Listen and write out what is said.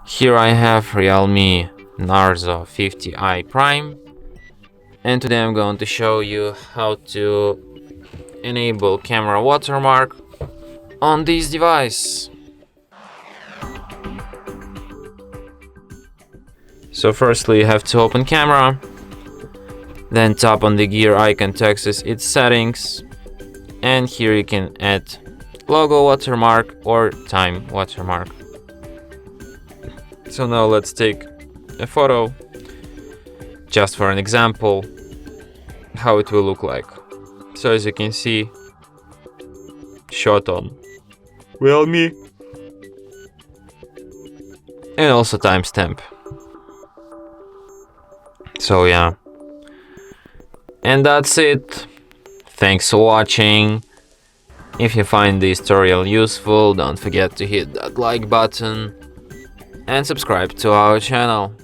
Here I have Realme Narzo 50i Prime, and today I'm going to show you how to enable camera watermark on this device. So firstly you have to open camera, then tap on the gear icon to access its settings, and here you can add logo watermark or time watermark. So now let's take a photo just for an example how it will look like. So as you can see, shot on Realme and also timestamp. So yeah, and that's it. Thanks for watching. If you find this tutorial useful, don't forget to hit that like button and subscribe to our channel.